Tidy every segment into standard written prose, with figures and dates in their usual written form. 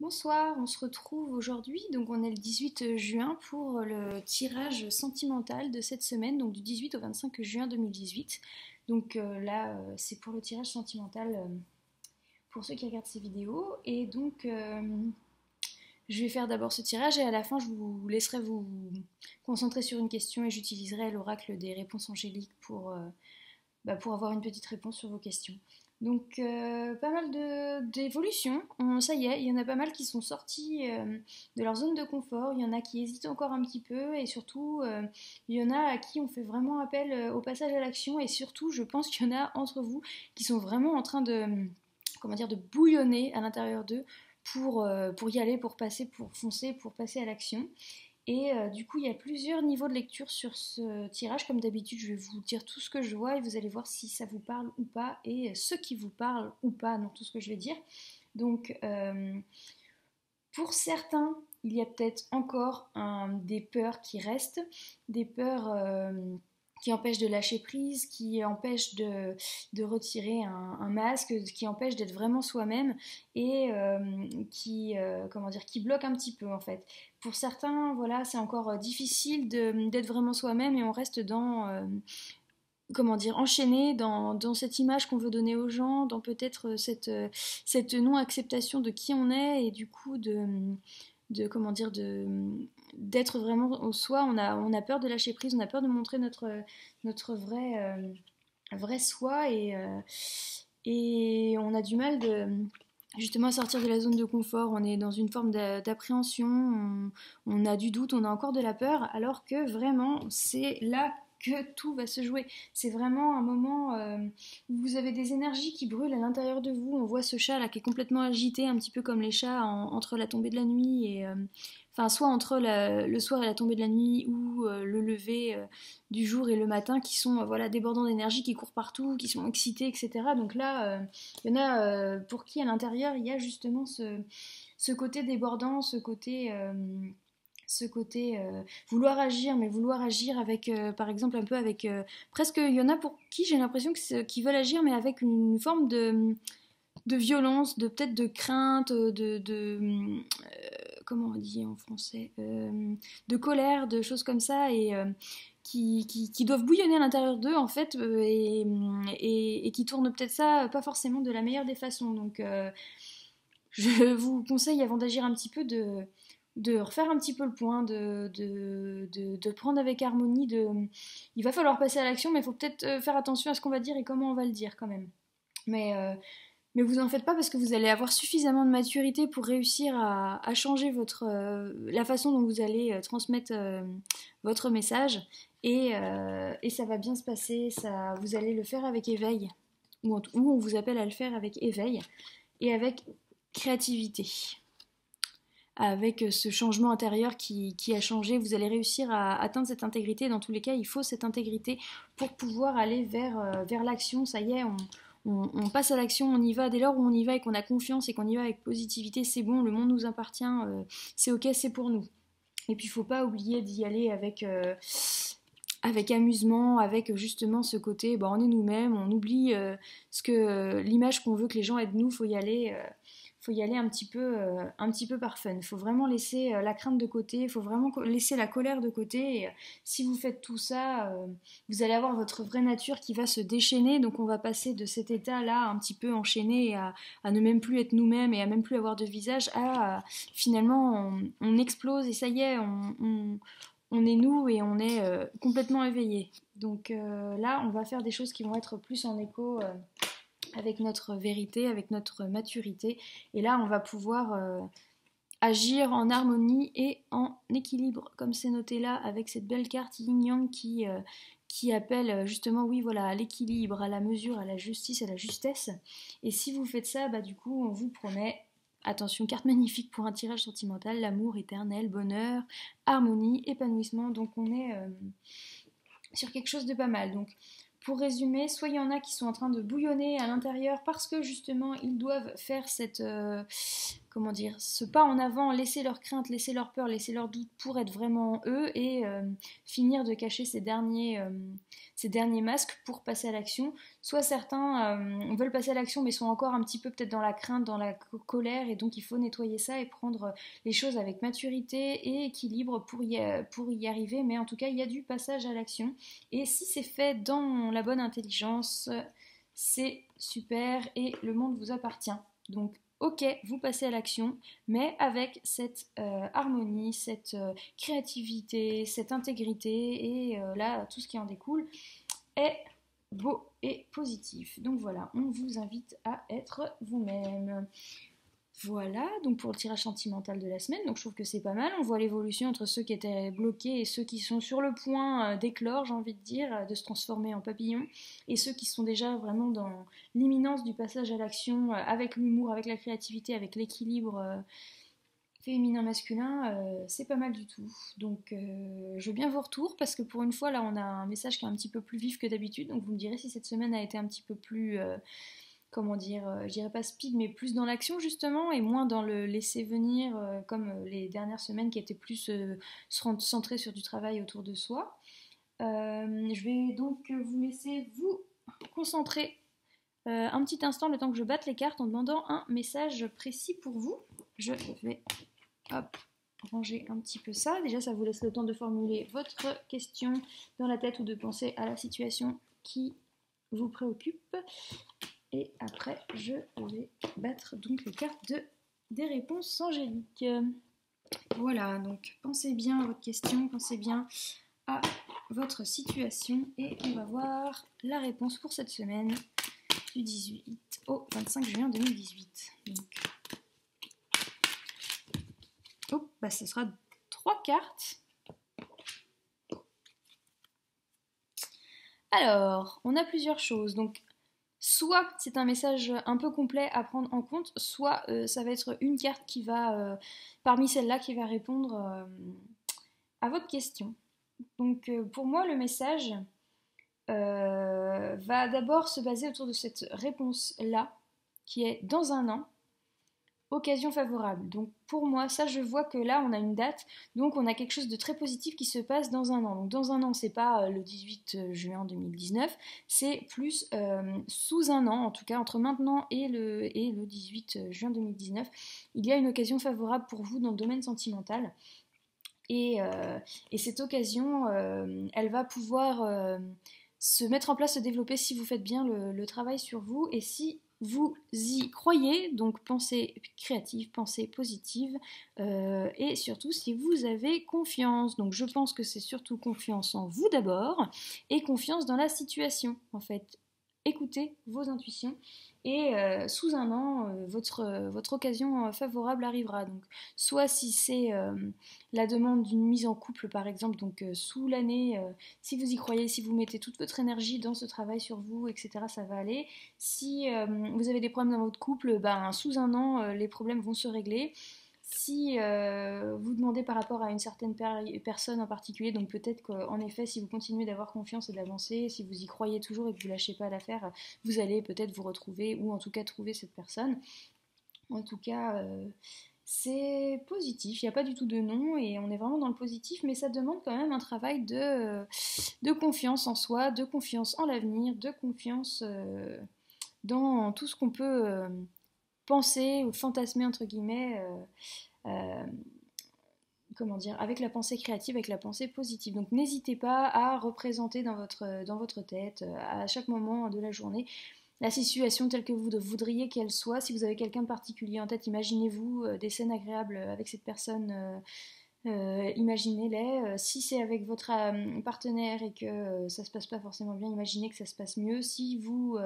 Bonsoir, on se retrouve aujourd'hui, donc on est le 18 juin pour le tirage sentimental de cette semaine, donc du 18 au 25 juin 2018. Donc là, c'est pour le tirage sentimental pour ceux qui regardent ces vidéos. Et donc, je vais faire d'abord ce tirage et à la fin, je vous laisserai vous concentrer sur une question et j'utiliserai l'oracle des réponses angéliques pour avoir une petite réponse sur vos questions. Donc pas mal d'évolutions, ça y est, il y en a pas mal qui sont sortis de leur zone de confort, il y en a qui hésitent encore un petit peu et surtout il y en a à qui on fait vraiment appel au passage à l'action et surtout je pense qu'il y en a entre vous qui sont vraiment en train de bouillonner à l'intérieur d'eux pour y aller, pour passer, pour foncer, pour passer à l'action. Et du coup, il y a plusieurs niveaux de lecture sur ce tirage. Comme d'habitude, je vais vous dire tout ce que je vois et vous allez voir si ça vous parle ou pas et ce qui vous parle ou pas dans tout ce que je vais dire. Donc, pour certains, il y a peut-être encore des peurs qui restent, des peurs qui empêchent de lâcher prise, qui empêchent de retirer un masque, qui empêchent d'être vraiment soi-même et qui bloquent un petit peu en fait. Pour certains, voilà, c'est encore difficile d'être vraiment soi-même et on reste enchaîné dans cette image qu'on veut donner aux gens, dans peut-être cette non-acceptation de qui on est et du coup d'être vraiment au soi. On a peur de lâcher prise, on a peur de montrer notre vrai soi et on a du mal justement à sortir de la zone de confort. On est dans une forme d'appréhension, on a du doute, on a encore de la peur, alors que vraiment c'est là que tout va se jouer. C'est vraiment un moment où vous avez des énergies qui brûlent à l'intérieur de vous. On voit ce chat là qui est complètement agité, un petit peu comme les chats entre la tombée de la nuit et enfin soit entre le soir et la tombée de la nuit ou le lever du jour et le matin qui sont voilà débordants d'énergie, qui courent partout, qui sont excités, etc. Donc là, il y en a pour qui à l'intérieur il y a justement ce côté débordant, ce côté vouloir agir, mais vouloir agir avec, par exemple, un peu avec... presque, il y en a pour qui j'ai l'impression qu'ils veulent agir, mais avec une forme de violence, peut-être de crainte, comment on dit en français de colère, de choses comme ça, et qui doivent bouillonner à l'intérieur d'eux, en fait, et qui tournent peut-être ça pas forcément de la meilleure des façons. Donc, je vous conseille, avant d'agir un petit peu, de refaire un petit peu le point, de prendre avec harmonie. Il va falloir passer à l'action, mais il faut peut-être faire attention à ce qu'on va dire et comment on va le dire quand même. Mais, euh, mais vous en faites pas parce que vous allez avoir suffisamment de maturité pour réussir à changer la façon dont vous allez transmettre votre message et ça va bien se passer. Vous allez le faire avec éveil ou on vous appelle à le faire avec éveil et avec créativité. Avec ce changement intérieur qui a changé, vous allez réussir à atteindre cette intégrité. Dans tous les cas, il faut cette intégrité pour pouvoir aller vers l'action. Ça y est, on passe à l'action, on y va. Dès lors où on y va et qu'on a confiance et qu'on y va avec positivité, c'est bon, le monde nous appartient, c'est ok, c'est pour nous. Et puis il ne faut pas oublier d'y aller avec amusement, avec justement ce côté, on est nous-mêmes, on oublie l'image qu'on veut que les gens aient de nous, faut y aller un petit peu par fun. Il faut vraiment laisser la crainte de côté, il faut vraiment laisser la colère de côté. Et, si vous faites tout ça, vous allez avoir votre vraie nature qui va se déchaîner. Donc on va passer de cet état-là un petit peu enchaîné à ne même plus être nous-mêmes et à même plus avoir de visage, à finalement on explose et ça y est, on est nous et on est complètement éveillé. Donc là, on va faire des choses qui vont être plus en écho avec notre vérité, avec notre maturité. Et là, on va pouvoir agir en harmonie et en équilibre, comme c'est noté là, avec cette belle carte Yin-Yang qui appelle justement, oui, voilà, à l'équilibre, à la mesure, à la justice, à la justesse. Et si vous faites ça, du coup, on vous promet... Attention, carte magnifique pour un tirage sentimental, l'amour éternel, bonheur, harmonie, épanouissement. Donc on est sur quelque chose de pas mal. Donc pour résumer, soit il y en a qui sont en train de bouillonner à l'intérieur parce que justement ils doivent faire comment dire, ce pas en avant, laisser leurs craintes, laisser leurs peurs, laisser leurs doutes pour être vraiment eux et finir de cacher ces derniers masques pour passer à l'action. Soit certains veulent passer à l'action mais sont encore un petit peu peut-être dans la crainte, dans la colère et donc il faut nettoyer ça et prendre les choses avec maturité et équilibre pour y arriver. Mais en tout cas, il y a du passage à l'action et si c'est fait dans la bonne intelligence, c'est super et le monde vous appartient. Donc ok, vous passez à l'action, mais avec cette harmonie, cette créativité, cette intégrité et là, tout ce qui en découle est beau et positif. Donc voilà, on vous invite à être vous-même. Voilà, donc pour le tirage sentimental de la semaine, donc je trouve que c'est pas mal. On voit l'évolution entre ceux qui étaient bloqués et ceux qui sont sur le point d'éclore, j'ai envie de dire, de se transformer en papillon, et ceux qui sont déjà vraiment dans l'imminence du passage à l'action, avec l'humour, avec la créativité, avec l'équilibre féminin-masculin, c'est pas mal du tout. Donc je veux bien vos retours, parce que pour une fois, là, on a un message qui est un petit peu plus vif que d'habitude, donc vous me direz si cette semaine a été un petit peu plus comment dire, je dirais pas speed, mais plus dans l'action justement, et moins dans le laisser venir, comme les dernières semaines qui étaient plus centrées sur du travail autour de soi. Je vais donc vous laisser vous concentrer un petit instant, le temps que je batte les cartes, en demandant un message précis pour vous. Je vais, hop, ranger un petit peu ça. Déjà, ça vous laisse le temps de formuler votre question dans la tête ou de penser à la situation qui vous préoccupe. Et après, je vais battre donc les cartes des réponses angéliques. Voilà, donc pensez bien à votre question, pensez bien à votre situation et on va voir la réponse pour cette semaine du 18 au 25 juin 2018. Donc, ce sera 3 cartes. Alors, on a plusieurs choses. Donc, soit c'est un message un peu complet à prendre en compte, soit ça va être une carte qui va, parmi celles-là, qui va répondre à votre question. Donc pour moi, le message va d'abord se baser autour de cette réponse-là, qui est dans un an. Occasion favorable. Donc pour moi, ça je vois que là on a une date, donc on a quelque chose de très positif qui se passe dans un an. Donc dans un an, c'est pas le 18 juin 2019, c'est plus sous un an, en tout cas entre maintenant et le 18 juin 2019, il y a une occasion favorable pour vous dans le domaine sentimental. Et cette occasion, elle va pouvoir se mettre en place, se développer si vous faites bien le travail sur vous et si vous y croyez, donc pensez créative, pensez positive et surtout si vous avez confiance. Donc je pense que c'est surtout confiance en vous d'abord et confiance dans la situation en fait. Écoutez vos intuitions et sous un an, votre occasion favorable arrivera. Donc soit si c'est la demande d'une mise en couple par exemple, donc sous l'année, si vous y croyez, si vous mettez toute votre énergie dans ce travail sur vous, etc., ça va aller. Si vous avez des problèmes dans votre couple, sous un an, les problèmes vont se régler. Si vous demandez par rapport à une certaine personne en particulier, donc peut-être qu'en effet, si vous continuez d'avoir confiance et d'avancer, si vous y croyez toujours et que vous ne lâchez pas l'affaire, vous allez peut-être vous retrouver ou en tout cas trouver cette personne. En tout cas, c'est positif, il n'y a pas du tout de non et on est vraiment dans le positif, mais ça demande quand même un travail de confiance en soi, de confiance en l'avenir, de confiance dans tout ce qu'on peut penser ou fantasmer entre guillemets comment dire, avec la pensée créative, avec la pensée positive. Donc n'hésitez pas à représenter dans votre tête à chaque moment de la journée la situation telle que vous voudriez qu'elle soit. Si vous avez quelqu'un de particulier en tête, imaginez-vous des scènes agréables avec cette personne. Imaginez-les. Si c'est avec votre partenaire et que ça se passe pas forcément bien, imaginez que ça se passe mieux. Si vous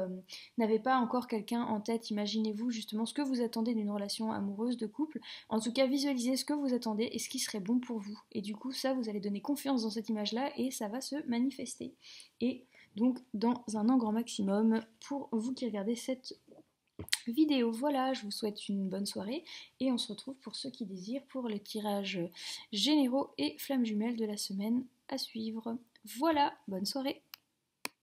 n'avez pas encore quelqu'un en tête, imaginez-vous justement ce que vous attendez d'une relation amoureuse, de couple. En tout cas, visualisez ce que vous attendez et ce qui serait bon pour vous. Et du coup, ça, vous allez donner confiance dans cette image-là et ça va se manifester. Et donc, dans un an grand maximum, pour vous qui regardez cette vidéo. Voilà, je vous souhaite une bonne soirée et on se retrouve pour ceux qui désirent pour les tirages généraux et flammes jumelles de la semaine à suivre. Voilà, bonne soirée.